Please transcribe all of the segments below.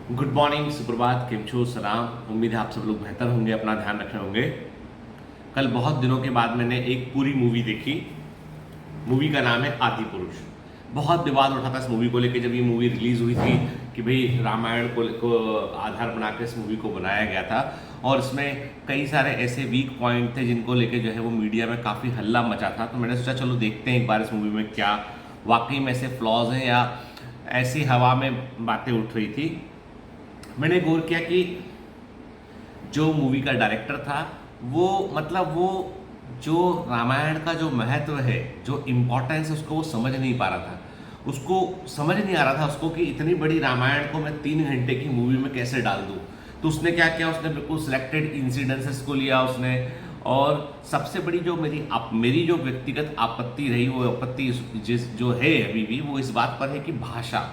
Good morning, सुप्रभात, केम छो, सलाम। उम्मीद है आप सब लोग बेहतर होंगे, अपना ध्यान रखे होंगे। कल बहुत दिनों के बाद मैंने एक पूरी मूवी देखी। मूवी का नाम है आदि पुरुष। बहुत विवाद उठा था इस मूवी को लेकर जब ये मूवी रिलीज हुई थी कि भाई रामायण को आधार बना के इस मूवी को बनाया गया था, और इसमें कई सारे ऐसे वीक पॉइंट थे जिनको लेकर जो है वो मीडिया में काफ़ी हल्ला मचा था। तो मैंने सोचा चलो देखते हैं एक बार इस मूवी में क्या वाकई में ऐसे फ्लॉज हैं या ऐसी हवा में बातें उठ रही थी। मैंने गौर किया कि जो मूवी का डायरेक्टर था वो जो रामायण का जो महत्व है, जो इम्पोर्टेंस है, उसको वो समझ नहीं पा रहा था। उसको समझ नहीं आ रहा था उसको कि इतनी बड़ी रामायण को मैं 3 घंटे की मूवी में कैसे डाल दूँ। तो उसने क्या किया, उसने बिल्कुल सिलेक्टेड इंसिडेंसेस को लिया उसने। और सबसे बड़ी जो मेरी जो व्यक्तिगत आपत्ति रही, वो आपत्ति जो है अभी भी, वो इस बात पर है कि भाषा,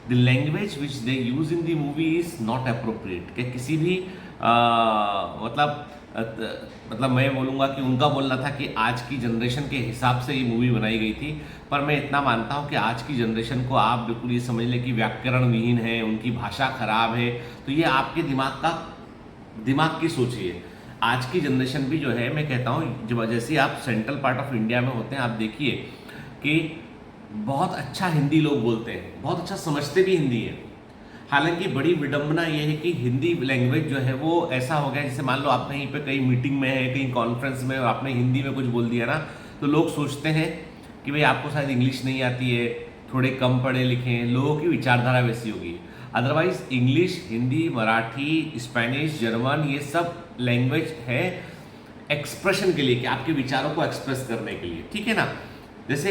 the language which they use in the movie is not appropriate. कि किसी भी मतलब मैं बोलूँगा कि उनका बोलना था कि आज की जनरेशन के हिसाब से ये मूवी बनाई गई थी। पर मैं इतना मानता हूँ कि आज की जनरेशन को आप बिल्कुल ये समझ लें कि व्याकरण विहीन है, उनकी भाषा खराब है। तो ये आपके दिमाग की सोचिए। आज की जनरेशन भी जो है, मैं कहता हूँ, जब जैसे आप सेंट्रल पार्ट ऑफ इंडिया में होते हैं, आप देखिए कि बहुत अच्छा हिंदी लोग बोलते हैं, बहुत अच्छा समझते भी हिंदी है। हालांकि बड़ी विडंबना ये है कि हिंदी लैंग्वेज जो है वो ऐसा हो गया, जैसे मान लो आप कहीं पे कहीं मीटिंग में है, कहीं कॉन्फ्रेंस में, और आपने हिंदी में कुछ बोल दिया ना, तो लोग सोचते हैं कि भाई आपको शायद इंग्लिश नहीं आती है, थोड़े कम पढ़े लिखे हैं। लोगों की विचारधारा वैसी होगी। Otherwise English, Hindi, Marathi, Spanish, German, ये सब लैंग्वेज है एक्सप्रेशन के लिए, कि आपके विचारों को एक्सप्रेस करने के लिए, ठीक है ना। जैसे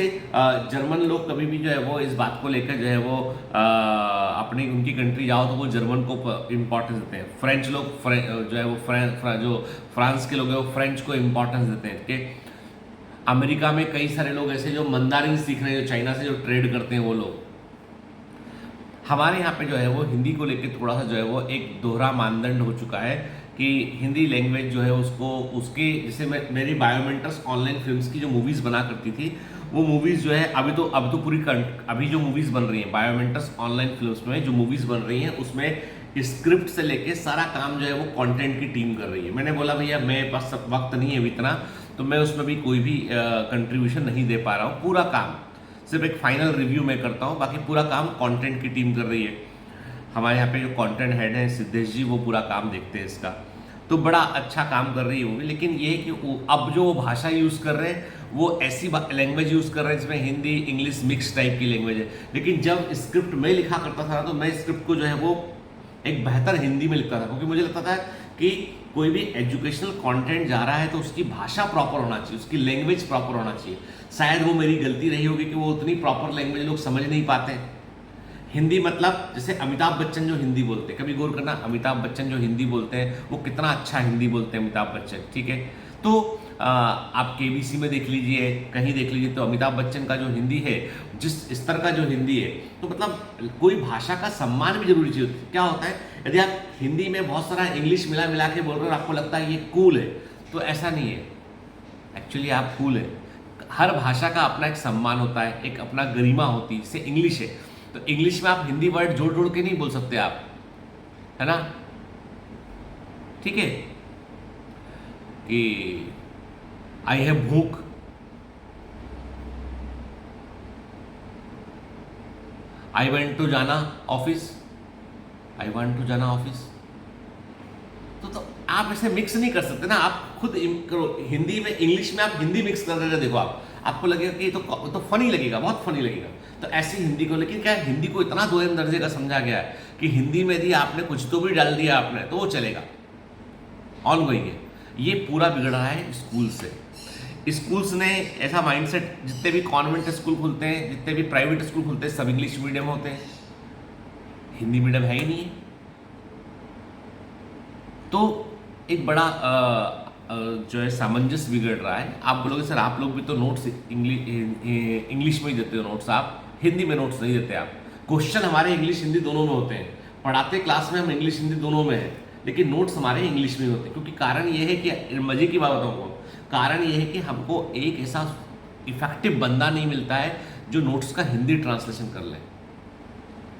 जर्मन लोग कभी भी जो है वो इस बात को लेकर जो है वो अपनी उनकी कंट्री जाओ तो वो जर्मन को इम्पोर्टेंस देते हैं। फ्रेंच लोग जो है वो जो फ्रांस के लोग हैं वो फ्रेंच को इम्पोर्टेंस देते हैं। कि अमेरिका में कई सारे लोग ऐसे जो मंदारिन सीख रहे हैं, जो चाइना से जो ट्रेड करते हैं वो लोग। हमारे यहाँ पे जो है वो हिंदी को लेकर थोड़ा सा जो है वो एक दोहरा मानदंड हो चुका है कि हिंदी लैंग्वेज जो है उसको उसके, जैसे मेरी बायोमेंटर्स ऑनलाइन फिल्म्स की जो मूवीज़ बना करती थी, वो मूवीज़ जो है अभी तो पूरी अभी जो मूवीज़ बन रही हैं बायोमेंटर्स ऑनलाइन फिल्म्स में, जो मूवीज़ बन रही हैं उसमें स्क्रिप्ट से लेके सारा काम जो है वो कंटेंट की टीम कर रही है। मैंने बोला भैया मेरे पास वक्त नहीं है इतना, तो मैं उसमें भी कोई भी कंट्रीब्यूशन नहीं दे पा रहा हूँ। पूरा काम सिर्फ एक फाइनल रिव्यू में करता हूँ, बाकी पूरा काम कंटेंट की टीम कर रही है। हमारे यहाँ पे जो कंटेंट हेड है सिद्धेश जी, वो पूरा काम देखते हैं इसका। तो बड़ा अच्छा काम कर रही होगी। लेकिन ये है कि अब जो भाषा यूज़ कर रहे हैं वो ऐसी लैंग्वेज यूज़ कर रहे हैं जिसमें हिंदी इंग्लिश मिक्स टाइप की लैंग्वेज है। लेकिन जब स्क्रिप्ट में लिखा करता था तो मैं स्क्रिप्ट को जो है वो एक बेहतर हिंदी में लिखता था, क्योंकि मुझे लगता था कि कोई भी एजुकेशनल कंटेंट जा रहा है तो उसकी भाषा प्रॉपर होना चाहिए, उसकी लैंग्वेज प्रॉपर होना चाहिए। शायद वो मेरी गलती रही होगी कि वो उतनी प्रॉपर लैंग्वेज लोग समझ नहीं पाते हैं। हिंदी मतलब जैसे अमिताभ बच्चन जो हिंदी बोलते हैं, कभी गौर करना, अमिताभ बच्चन जो हिंदी बोलते हैं वो कितना अच्छा हिंदी बोलते हैं अमिताभ बच्चन, ठीक है। तो आप केबीसी में देख लीजिए, कहीं देख लीजिए, तो अमिताभ बच्चन का जो हिंदी है, जिस स्तर का जो हिंदी है, तो मतलब कोई भाषा का सम्मान भी जरूरी चाहिए। क्या होता है, यदि आप हिंदी में बहुत सारा इंग्लिश मिला मिला के बोल रहे हो और आपको लगता है ये कूल है, तो ऐसा नहीं है। एक्चुअली आप कूल है। हर भाषा का अपना एक सम्मान होता है, एक अपना गरिमा होती है। जैसे इंग्लिश है, तो इंग्लिश में आप हिंदी वर्ड जोड़ जोड़ के नहीं बोल सकते आप, है ना, ठीक है। कि आई हैव भूख, आई वांट टू जाना ऑफिस, आई वांट टू जाना ऑफिस। तो आप ऐसे मिक्स नहीं कर सकते ना। आप खुद करो हिंदी में, इंग्लिश में आप हिंदी मिक्स कर रहे, देखो आपको लगेगा कि तो फनी लगेगा, बहुत फनी लगेगा। तो ऐसी हिंदी को, लेकिन क्या हिंदी को इतना दोयम दर्जे का समझा गया है कि हिंदी में यदि आपने कुछ तो भी डाल दिया आपने तो वो चलेगा, ऑन गोइंग है। ये पूरा बिगड़ रहा है स्कूल से। स्कूल्स ने ऐसा माइंडसेट, जितने भी कॉन्वेंट स्कूल खुलते हैं, जितने भी प्राइवेट स्कूल खुलते हैं, सब इंग्लिश मीडियम होते हैं, हिंदी मीडियम है ही नहीं है। तो एक बड़ा जो है सामंजस्य बिगड़ रहा है। आप बोलोगे सर आप लोग भी तो नोट्स इंग्लिश में ही देते हो नोट्स, आप हिंदी में नोट्स नहीं देते। आप क्वेश्चन हमारे इंग्लिश हिंदी दोनों में होते हैं, पढ़ाते क्लास में हम इंग्लिश हिंदी दोनों में है, लेकिन नोट्स हमारे इंग्लिश में होते हैं। क्योंकि कारण ये है कि मजे की बात बताऊँ, कारण ये है कि हमको एक ऐसा इफेक्टिव बंदा नहीं मिलता है जो नोट्स का हिंदी ट्रांसलेशन कर ले।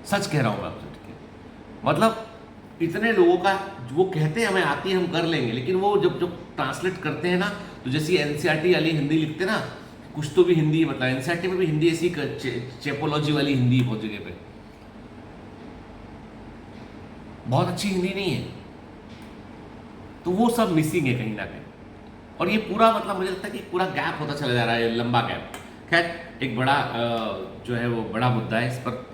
सच कह रहा हूँ मैं आपसे, ठीक है। मतलब इतने लोगों का, वो कहते हैं हमें आती है हम कर लेंगे, लेकिन वो जब जब ट्रांसलेट करते हैं ना, तो जैसे एनसीईआरटी वाली हिंदी लिखते हैं ना, कुछ तो भी हिंदी, मतलब एनसीईआरटी में भी हिंदी ऐसी चेपोलॉजी वाली हिंदी बहुत जगह पे, बहुत अच्छी हिंदी नहीं है। तो वो सब मिसिंग है कहीं ना कहीं। और ये पूरा मतलब मुझे लगता है कि पूरा गैप होता चला जा रहा है, लंबा गैप। खैर, एक बड़ा जो है वो बड़ा मुद्दा है, इस पर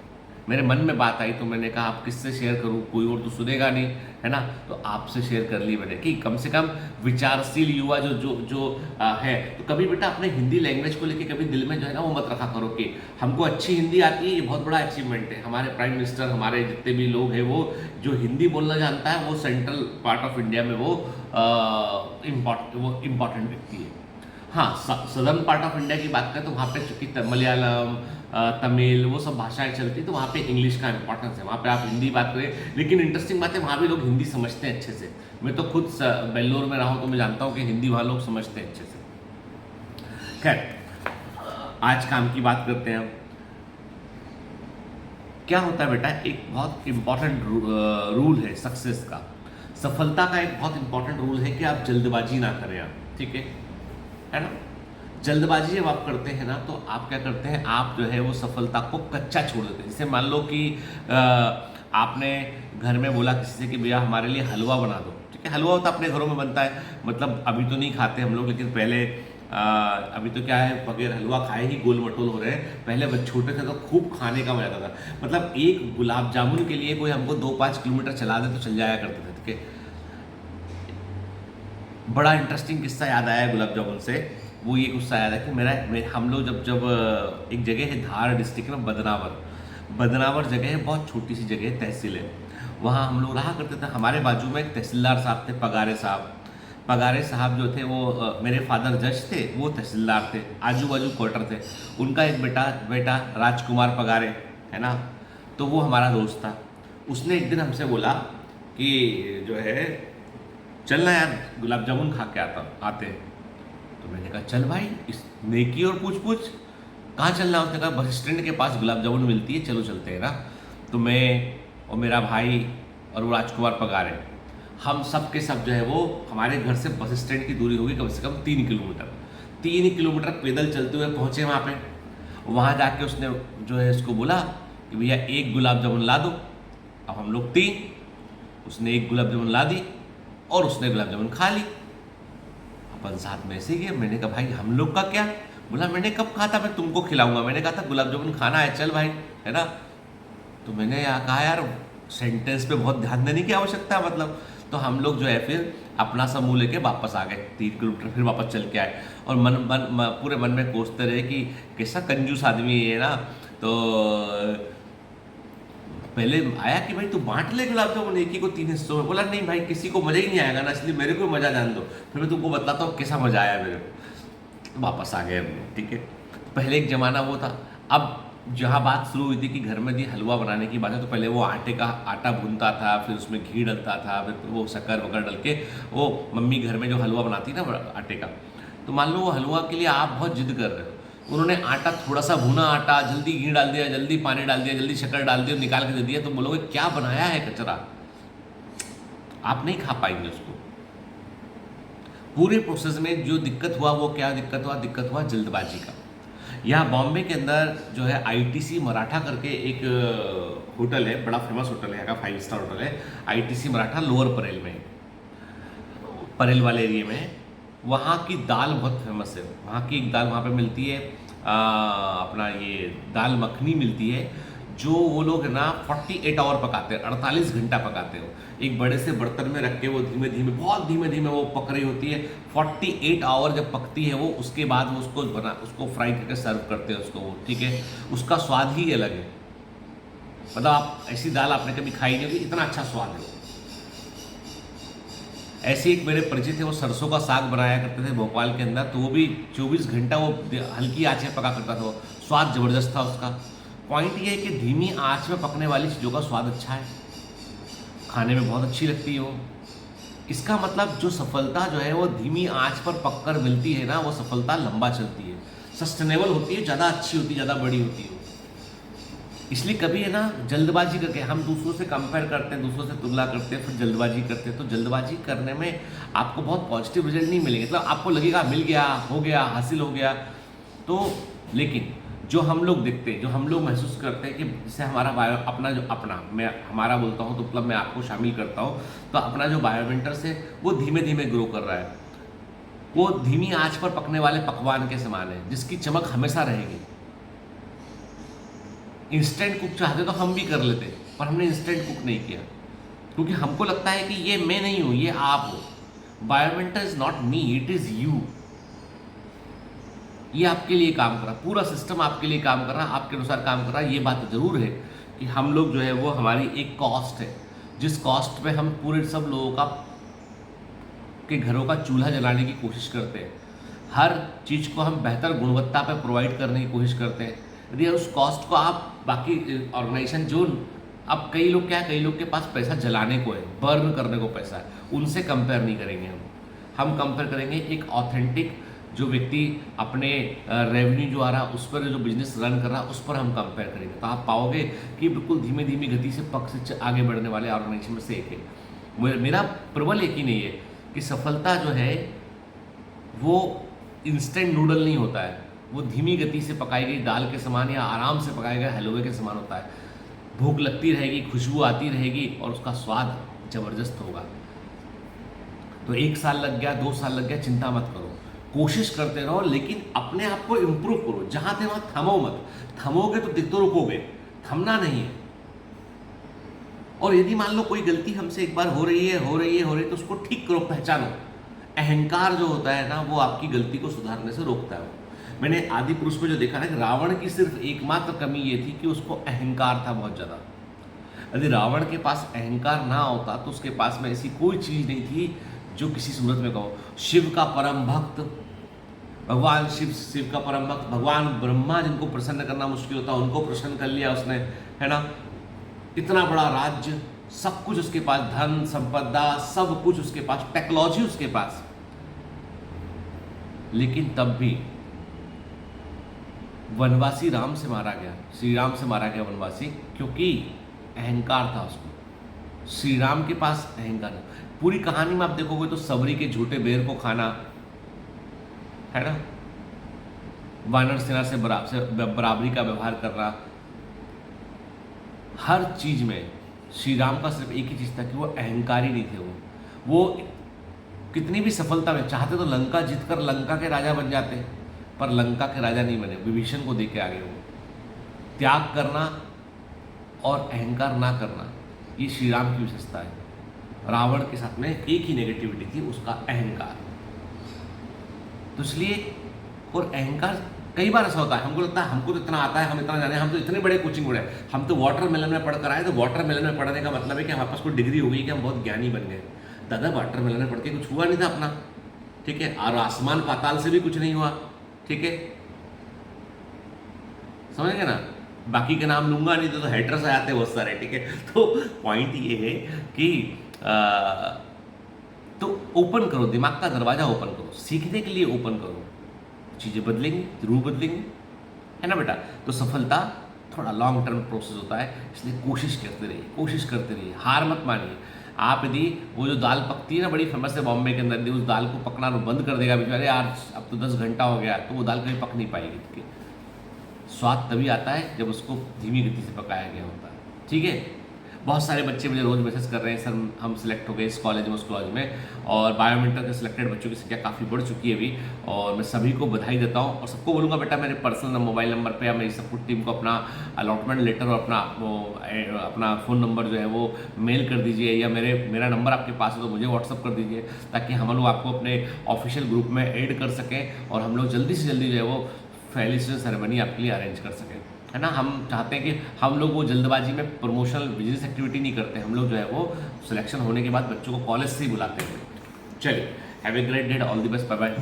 मेरे मन में बात आई तो मैंने कहा आप किससे शेयर करूं, कोई और तो सुनेगा नहीं, है ना, तो आपसे शेयर कर ली मैंने कि कम से कम विचारशील युवा जो जो जो है, तो कभी बेटा अपने हिंदी लैंग्वेज को लेके कभी दिल में जो है ना वो मत रखा करो कि हमको अच्छी हिंदी आती है, ये बहुत बड़ा अचीवमेंट है। हमारे प्राइम मिनिस्टर, हमारे जितने भी लोग हैं, वो जो हिंदी बोलना जानता है वो सेंट्रल पार्ट ऑफ इंडिया में वो इम्पॉर्टेंट व्यक्ति है। हाँ, सदर्न पार्ट ऑफ इंडिया की बात करें तो वहाँ पे चूंकि मलयालम, तमिल, वो सब भाषाएं चलती, तो वहाँ पे इंग्लिश का इंपॉर्टेंस है। वहाँ पे आप हिंदी बात करें, लेकिन इंटरेस्टिंग बात है वहाँ भी लोग हिंदी समझते हैं अच्छे से। मैं तो खुद बेंगलोर में रहा हूँ तो मैं जानता हूँ कि हिंदी वहाँ लोग समझते हैं अच्छे से। खैर, आज काम की बात करते हैं हम। क्या होता है बेटा, एक बहुत इंपॉर्टेंट रूल है सक्सेस का, सफलता का एक बहुत इंपॉर्टेंट रूल है कि आप जल्दबाजी ना करें आप, ठीक है ना। जल्दबाजी जब आप करते हैं ना, तो आप क्या करते हैं, आप जो है वो सफलता को कच्चा छोड़ देते हैं। जैसे मान लो कि आपने घर में बोला किसी से कि भैया हमारे लिए हलवा बना दो, ठीक है। हलवा तो अपने घरों में बनता है, मतलब अभी तो नहीं खाते हम लोग, लेकिन पहले अभी तो क्या है, बगैर हलवा खाए ही गोल मटोल हो रहे हैं। पहले बच्चे छोटे थे तो खूब खाने का मजा आता था, मतलब एक गुलाब जामुन के लिए कोई हमको 2-5 किलोमीटर चला दे तो चल जाया करते थे, ठीक है। बड़ा इंटरेस्टिंग किस्सा याद आया है गुलाब जामुन से। वो ये गुस्सा याद है कि हम लोग जब जब एक जगह है धार डिस्ट्रिक्ट में, बदनावर जगह है, बहुत छोटी सी जगह है, तहसील है। वहाँ हम लोग रहा करते थे। हमारे बाजू में एक तहसीलदार साहब थे, पगारे साहब जो थे वो मेरे फादर जज थे, वो तहसीलदार थे। आजू बाजू क्वार्टर थे। उनका एक बेटा राजकुमार पगारे, है ना, तो वो हमारा दोस्त था। उसने एक दिन हमसे बोला कि जो है चलना यार गुलाब जामुन खा के आते हैं। तो मैंने कहा चल भाई, इस नेकी और पूछ कहाँ चलना है। उसने कहा बस स्टैंड के पास गुलाब जामुन मिलती है, चलो चलते हैं ना। तो मैं और मेरा भाई और वो राजकुमार पगारे, हम सब के सब जो है वो, हमारे घर से बस स्टैंड की दूरी होगी कम से कम 3 किलोमीटर। 3 किलोमीटर पैदल चलते हुए पहुँचे वहाँ पे। वहाँ जाके उसने जो है इसको बोला कि भैया एक गुलाब जामुन ला दो। अब हम लोग 3, उसने एक गुलाब जामुन ला दी और उसने गुलाब जामुन खा ली। अपन साथ में ऐसे गए। मैंने कहा भाई हम लोग का क्या। बोला मैंने कब कहा था मैं तुमको खिलाऊंगा, मैंने कहा था गुलाब जामुन खाना है, चल भाई, है ना। तो मैंने कहा यार सेंटेंस पे बहुत ध्यान देने की आवश्यकता है, मतलब। तो हम लोग जो है फिर अपना समूह लेके वापस आ गए, 3 किलोमीटर फिर वापस चल के आए। और पूरे मन में कोसते रहे कि कैसा कंजूस आदमी है ना। तो पहले आया कि भाई तू बांट ले गुलाब जामुन एक ही को 3 हिस्सों में। बोला नहीं भाई किसी को मजा ही नहीं आएगा ना, इसलिए मेरे को मजा जान दो, फिर मैं तुमको बताता हूँ कैसा मजा आया मेरे को। तो वापस आ गए हम लोग, ठीक है। पहले एक जमाना वो था। अब जहाँ बात शुरू हुई थी कि घर में भी हलवा बनाने की बात है, तो पहले वो आटा भूनता था, फिर उसमें घी डलता था, फिर वो शक्कर वक्कर डल के वो मम्मी घर में जो हलवा बनाती ना आटे का। तो मान लो वो हलवा के लिए आप बहुत जिद कर रहे हो, उन्होंने आटा थोड़ा सा भुना आटा, जल्दी घी डाल दिया, जल्दी पानी डाल दिया, जल्दी शक्कर डाल दिया, निकाल के दे दिया, तो बोलोगे क्या बनाया है कचरा, आप नहीं खा पाएंगे उसको। पूरे प्रोसेस में जो दिक्कत हुआ वो क्या दिक्कत हुआ जल्दबाजी का। यहाँ बॉम्बे के अंदर जो है आईटीसी मराठा करके एक होटल है, बड़ा फेमस होटल है, यहाँ का 5 स्टार होटल है, आईटीसी मराठा, लोअर परेल में, परेल वाले एरिया में। वहाँ की दाल बहुत फेमस है। वहाँ की एक दाल वहाँ पे मिलती है, अपना ये दाल मखनी मिलती है, जो वो लोग ना 48 आवर पकाते हैं, 48 घंटा पकाते हो। एक बड़े से बर्तन में रख के वो धीमे धीमे, बहुत धीमे धीमे वो पक रही होती है। 48 आवर जब पकती है वो, उसके बाद वो उसको फ्राई करके सर्व करते हैं उसको वो, ठीक है। उसका स्वाद ही अलग है, मतलब आप ऐसी दाल आपने कभी खाई नहीं होगी, इतना अच्छा स्वाद है। ऐसे एक मेरे परिचित थे, वो सरसों का साग बनाया करते थे भोपाल के अंदर, तो वो भी 24 घंटा वो हल्की आंच में पका करता था। वो स्वाद ज़बरदस्त था उसका। पॉइंट ये है कि धीमी आंच में पकने वाली चीज़ों का स्वाद अच्छा है, खाने में बहुत अच्छी लगती है वो। इसका मतलब जो सफलता जो है वो धीमी आंच पर पककर मिलती है ना, वो सफलता लंबा चलती है, सस्टेनेबल होती है, ज़्यादा अच्छी होती है, ज़्यादा बड़ी होती है। इसलिए कभी है ना जल्दबाजी करके हम दूसरों से कंपेयर करते हैं, दूसरों से तुलना करते हैं, फिर जल्दबाजी करते हैं, तो जल्दबाजी करने में आपको बहुत पॉजिटिव रिजल्ट नहीं मिलेंगे। मतलब आपको लगेगा मिल गया, हो गया, हासिल हो गया, तो लेकिन जो हम लोग देखते हैं, जो हम लोग महसूस करते हैं कि जैसे हमारा बायो अपना मैं हमारा बोलता हूँ तो मतलब मैं आपको शामिल करता हूँ, तो अपना जो बायोमेंटर्स है वो धीमे धीमे ग्रो कर रहा है। वो धीमी आंच पर पकने वाले पकवान के समान है जिसकी चमक हमेशा रहेगी। इंस्टेंट कुक चाहते तो हम भी कर लेते, पर हमने इंस्टेंट कुक नहीं किया क्योंकि हमको लगता है कि ये मैं नहीं हूं, ये आप हो। Biomentor is not me, it is you. ये आपके लिए काम कर रहा, पूरा सिस्टम आपके लिए काम कर रहा, आपके अनुसार काम कर रहा है। ये बात जरूर है कि हम लोग जो है वो हमारी एक कॉस्ट है, जिस कॉस्ट पे हम पूरे सब लोगों का के घरों का चूल्हा जलाने की कोशिश करते हैं, हर चीज़ को हम बेहतर गुणवत्ता पे प्रोवाइड करने की कोशिश करते हैं। यदि उस कॉस्ट को आप बाकी ऑर्गेनाइजेशन जो अब कई लोग क्या है, कई लोग के पास पैसा जलाने को है, बर्न करने को पैसा है, उनसे कंपेयर नहीं करेंगे हम कंपेयर करेंगे एक ऑथेंटिक जो व्यक्ति अपने रेवेन्यू जो आ रहा है उस पर, जो बिजनेस रन कर रहा है उस पर हम कंपेयर करेंगे। तो आप पाओगे कि बिल्कुल धीमे धीमी गति से पक से आगे बढ़ने वाले ऑर्गेनाइजेशन में से एक है। मेरा प्रबल यकीन है ये कि सफलता जो है वो इंस्टेंट नूडल नहीं होता है, वो धीमी गति से पकाई गई दाल के समान या आराम से पकाए गए हलवे के समान होता है। भूख लगती रहेगी, खुशबू आती रहेगी और उसका स्वाद जबरदस्त होगा। तो 1 साल लग गया, 2 साल लग गया, चिंता मत करो, कोशिश करते रहो, लेकिन अपने आप को इम्प्रूव करो। जहां थे वहां थमो मत, थमोगे तो रुकोगे, थमना नहीं है। और यदि मान लो कोई गलती हमसे एक बार हो रही है तो उसको ठीक करो, पहचानो। अहंकार जो होता है ना वो आपकी गलती को सुधारने से रोकता है। मैंने आदि पुरुष में जो देखा ना कि रावण की सिर्फ एकमात्र कमी ये थी कि उसको अहंकार था बहुत ज़्यादा। यदि रावण के पास अहंकार ना होता तो उसके पास में ऐसी कोई चीज़ नहीं थी जो किसी सूरत में कहो। शिव का परम भक्त, भगवान शिव का परम भक्त, भगवान ब्रह्मा जिनको प्रसन्न करना मुश्किल होता उनको प्रसन्न कर लिया उसने, है ना। इतना बड़ा राज्य, सब कुछ उसके पास, धन संपदा सब कुछ उसके पास, टेक्नोलॉजी उसके पास, लेकिन तब भी वनवासी राम से मारा गया, श्री राम से मारा गया वनवासी, क्योंकि अहंकार था उसको। श्री राम के पास अहंकार है। पूरी कहानी में आप देखोगे तो सबरी के झूठे बेर को खाना, है ना, वानर सेना से बराबरी का व्यवहार करना, हर चीज में श्री राम का सिर्फ एक ही चीज था कि वो अहंकारी नहीं थे। वो कितनी भी सफलता में चाहते तो लंका जीतकर लंका के राजा बन जाते, पर लंका के राजा नहीं बने, विभीषण को देख के आगे। वो त्याग करना और अहंकार ना करना, ये श्री राम की विशेषता है। रावण के साथ में एक ही नेगेटिविटी थी, उसका अहंकार। तो इसलिए, और अहंकार कई बार ऐसा होता है, हमको लगता है हमको तो इतना आता है, हम इतना जाने, हम तो इतने बड़े कोचिंग पढ़े, हम तो वाटरमेलन में पढ़ कर आए। तो वाटरमेलन में पढ़ने का मतलब है कि हमारे पास कोई डिग्री हो गई कि हम बहुत ज्ञानी बन गए। दादा वाटरमेलन में पढ़ के कुछ हुआ नहीं था अपना, ठीक है, और आसमान पाताल से भी कुछ नहीं हुआ, ठीक है, समझ गए ना। बाकी के नाम लूंगा नहीं तो हेटर्स आ जाते बहुत सारे, ठीक है। तो पॉइंट ये है कि तो ओपन करो, दिमाग का दरवाजा ओपन करो, सीखने के लिए ओपन करो, चीज़ें बदलेंगी, जरूर बदलेंगी, है ना बेटा। तो सफलता थोड़ा लॉन्ग टर्म प्रोसेस होता है, इसलिए कोशिश करते रहिए, हार मत मानिए। आप यदि वो जो दाल पकती है ना, बड़ी फेमस है बॉम्बे के अंदर, यदि उस दाल को पकना बंद कर देगा बेचारे, यार अब तो 10 घंटा हो गया, तो वो दाल कभी पक नहीं पाएगी। स्वाद तभी आता है जब उसको धीमी गति से पकाया गया होता है, ठीक है। बहुत सारे बच्चे मुझे रोज़ मैसेज कर रहे हैं, सर हम सिलेक्ट हो गए इस कॉलेज में, उस कॉलेज में, और बायोमेंटर के सिलेक्टेड बच्चों की संख्या काफ़ी बढ़ चुकी है अभी। और मैं सभी को बधाई देता हूँ और सबको बोलूँगा बेटा मेरे पर्सनल मोबाइल नंबर पे या मेरी सपोर्ट टीम को अपना अलॉटमेंट लेटर और अपना फ़ोन नंबर जो है वो मेल कर दीजिए, या मेरा नंबर आपके पास है तो मुझे व्हाट्सअप कर दीजिए, ताकि हम लोग आपको अपने ऑफिशियल ग्रुप में ऐड कर सकें और हम लोग जल्दी से जल्दी जो है वो फेलिसिटेशन सेरेमनी आपके लिए अरेंज कर सकें, है ना। हम चाहते हैं कि हम लोग वो जल्दबाजी में प्रमोशनल बिजनेस एक्टिविटी नहीं करते, हम लोग जो है वो सिलेक्शन होने के बाद बच्चों को कॉलेज से ही बुलाते हैं। चलिए, have a great day, all the best, bye bye.